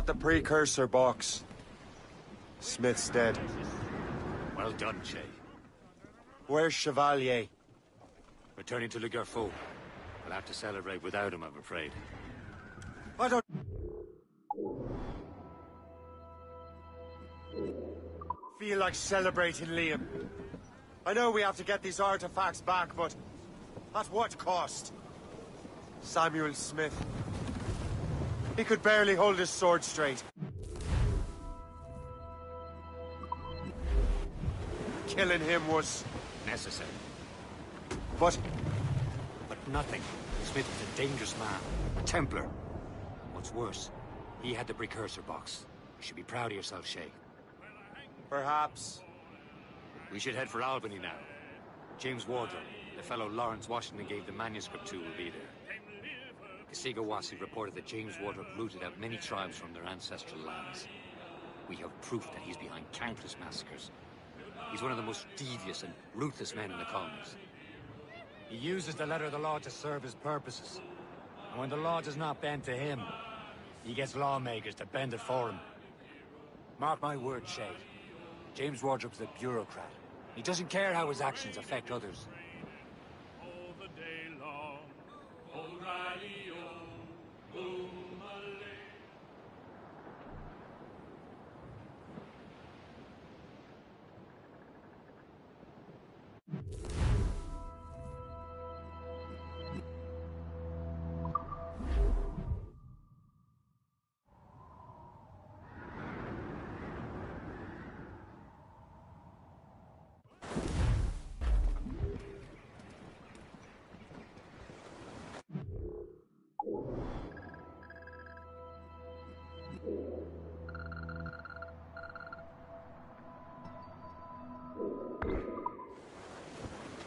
the precursor box. Smith's dead. Well done, Shay. Where's Chevalier? Returning to Le Garfou. We'll have to celebrate without him, I'm afraid. I don't... feel like celebrating, Liam. I know we have to get these artifacts back, but... at what cost? Samuel Smith. He could barely hold his sword straight. Killing him was... necessary. But... But nothing. Smith was a dangerous man. A Templar. What's worse, he had the precursor box. You should be proud of yourself, Shay. perhaps... We should head for Albany now. James Wardrop, the fellow Lawrence Washington gave the manuscript to, will be there. Kasigawasi reported that James Wardrop rooted out many tribes from their ancestral lands. We have proof that he's behind countless massacres. He's one of the most devious and ruthless men in the colonies. He uses the letter of the law to serve his purposes. And when the law does not bend to him, he gets lawmakers to bend it for him. Mark my words, Shay. James Wardrop's a bureaucrat. He doesn't care how his actions affect others. All the day long, O'Reilly, O'Malley.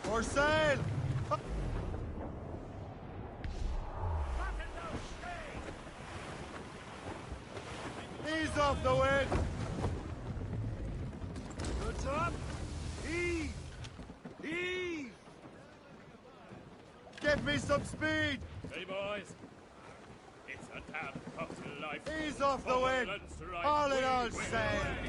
For sale! Ease off the wind! Good up! Heave! Heave! Give me some speed! Hey boys, it's a damn tough life. Ease off the wind! Right. All in all, sail!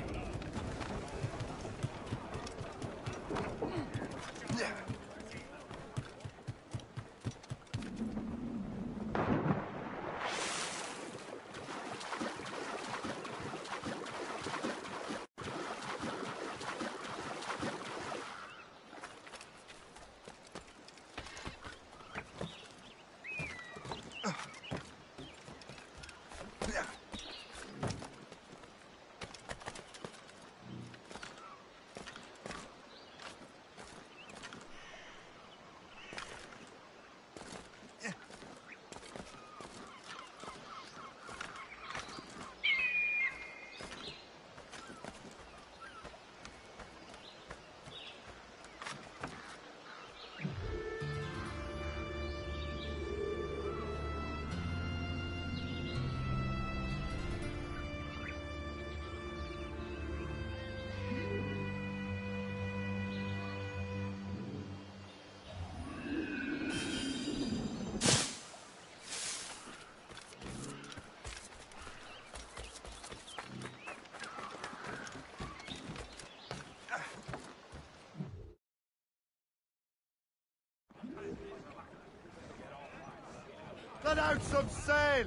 Let out some sail!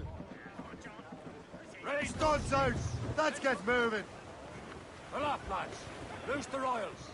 Ready, Studs out! Let's get moving! Pull off, lads. Loose the royals.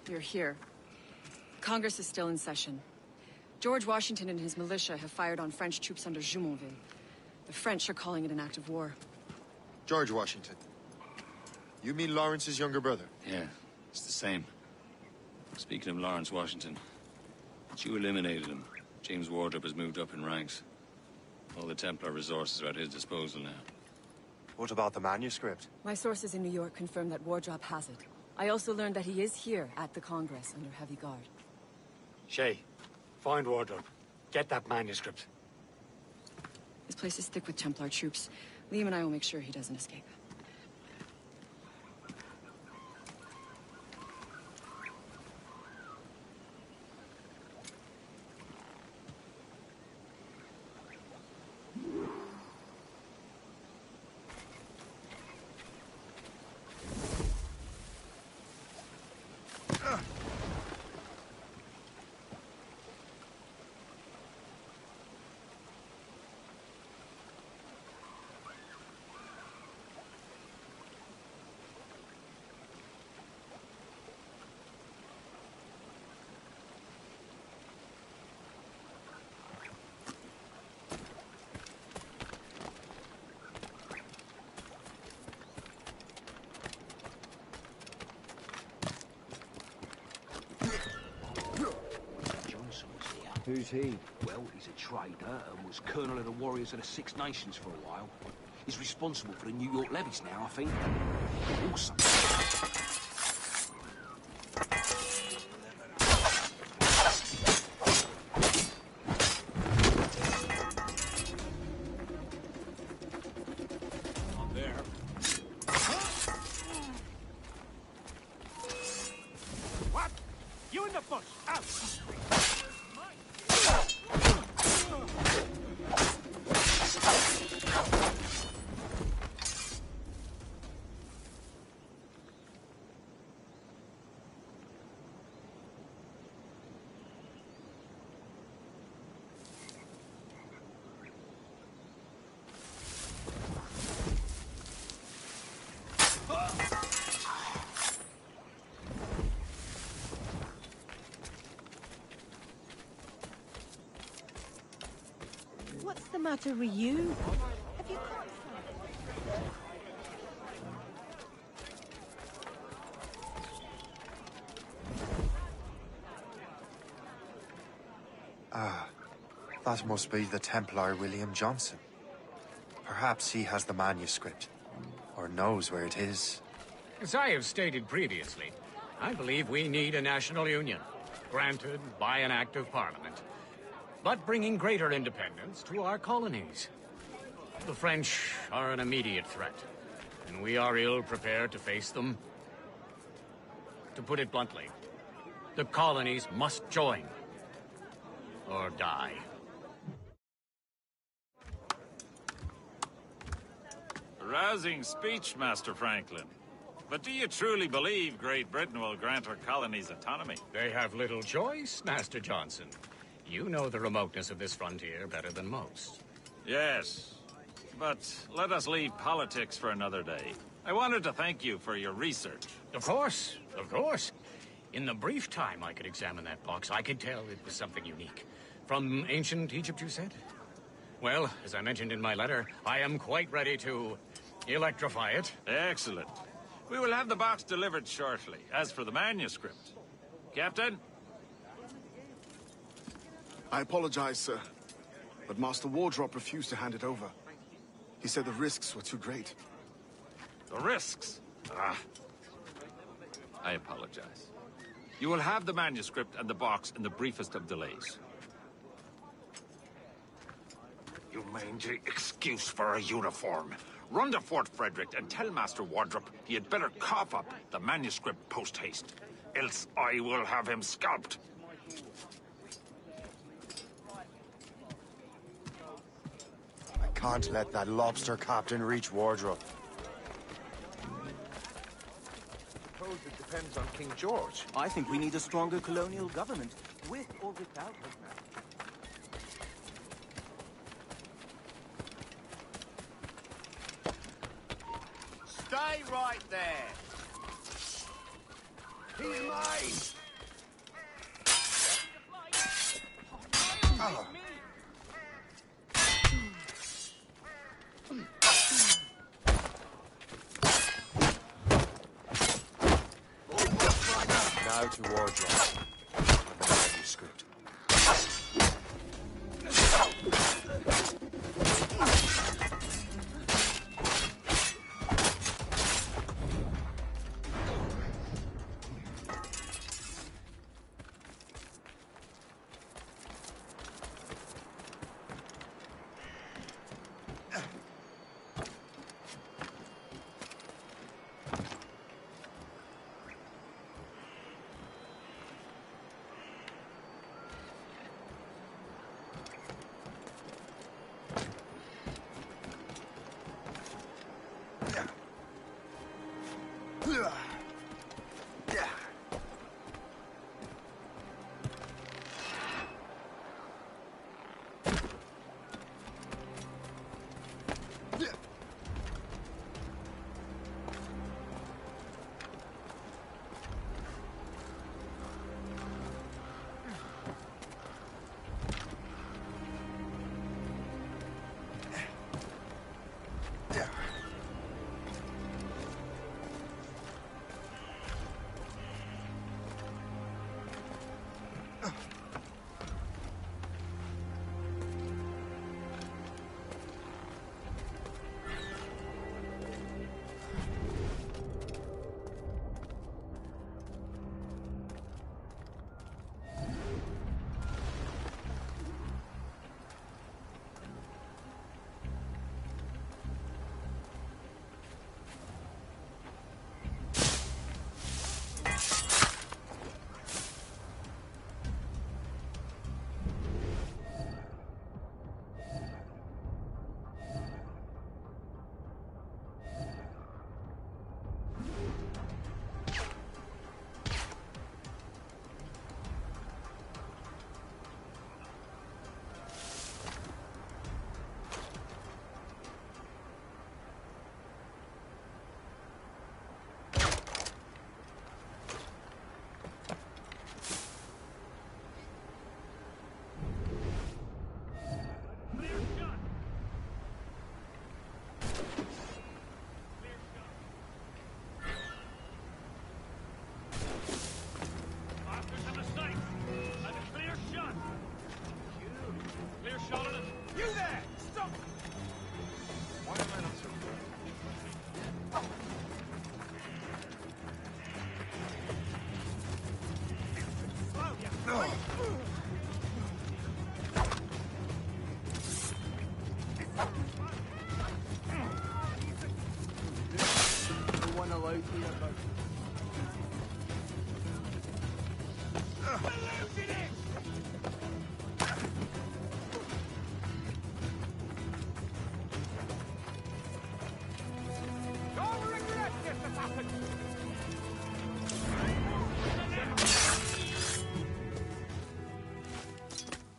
You're here. Congress is still in session. George Washington and his militia have fired on French troops under Jumonville. The French are calling it an act of war. George Washington. You mean Lawrence's younger brother? Yeah, it's the same. Speaking of Lawrence Washington, but you eliminated him. James Wardrop has moved up in ranks. All the Templar resources are at his disposal now. What about the manuscript? My sources in New York confirm that Wardrop has it. I also learned that he is here at the Congress under heavy guard. Shay, find Wardrop. Get that manuscript. This place is thick with Templar troops. Liam and I will make sure he doesn't escape. Who's he? Well, he's a trader and was colonel of the warriors of the Six Nations for a while. He's responsible for the New York levies now, I think. Also... What? You in the bush! Out! What's the matter with you? Have you got That must be the Templar William Johnson. Perhaps he has the manuscript, or knows where it is. As I have stated previously, I believe we need a national union, granted by an act of parliament, but bringing greater independence to our colonies. The French are an immediate threat, and we are ill prepared to face them. To put it bluntly, the colonies must join, or die. Rousing speech, Master Franklin. But do you truly believe Great Britain will grant her colonies autonomy? They have little choice, Master Johnson. You know the remoteness of this frontier better than most. Yes, but let us leave politics for another day. I wanted to thank you for your research. Of course, of course. In the brief time I could examine that box, I could tell it was something unique. From ancient Egypt, you said? Well, as I mentioned in my letter, I am quite ready to electrify it. Excellent. We will have the box delivered shortly. As for the manuscript... Captain? I apologize, sir. But Master Wardrop refused to hand it over. He said the risks were too great. The risks? Ah. I apologize. You will have the manuscript and the box in the briefest of delays. You mangy excuse for a uniform. Run to Fort Frederick and tell Master Wardrop he had better cough up the manuscript post-haste. Else I will have him scalped. I can't let that lobster captain reach Wardrop. I suppose it depends on King George. I think we need a stronger colonial government, with or without his man. Stay right there! He's mine! Oh. Now to Wardrop. Manuscript.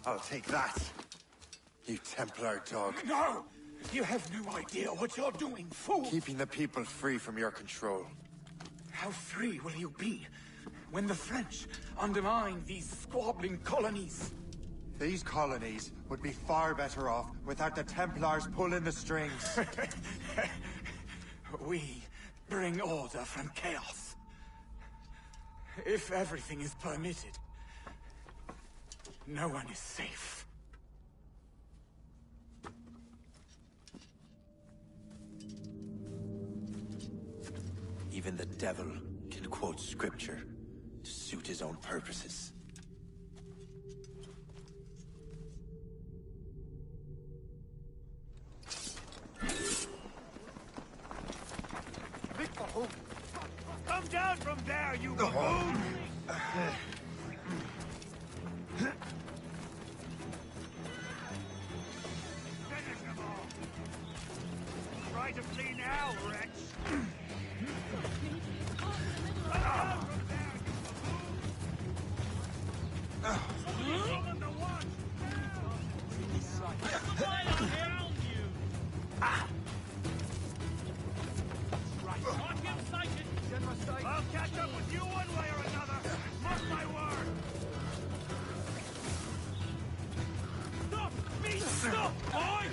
I'll take that, you Templar dog. No! You have no idea what you're doing, fool! Keeping the people free from your control. How free will you be when the French undermine these squabbling colonies. These colonies would be far better off without the Templars pulling the strings. We bring order from chaos. If everything is permitted, no one is safe. Even the devil can quote scripture to suit his own purposes. Come down from there, you baboon! Finish them all! Try to flee now, wretch! Come down from there, you baboon! Someone to watch! Fly around you! On him sighted! I'll catch up with you one way or another! Mark my word! Stop! Me! Stop, boy!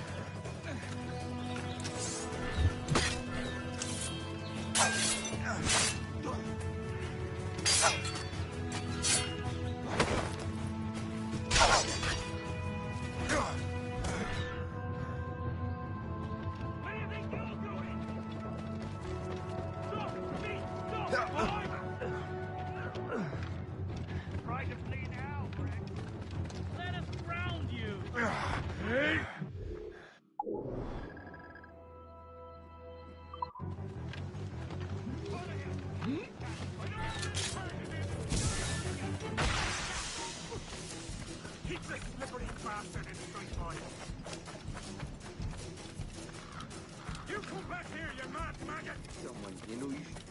Try to flee now, Rick. Let us ground you. Keep this slippery bastard in street life. You come back here, you mad maggot! Someone, you know, you should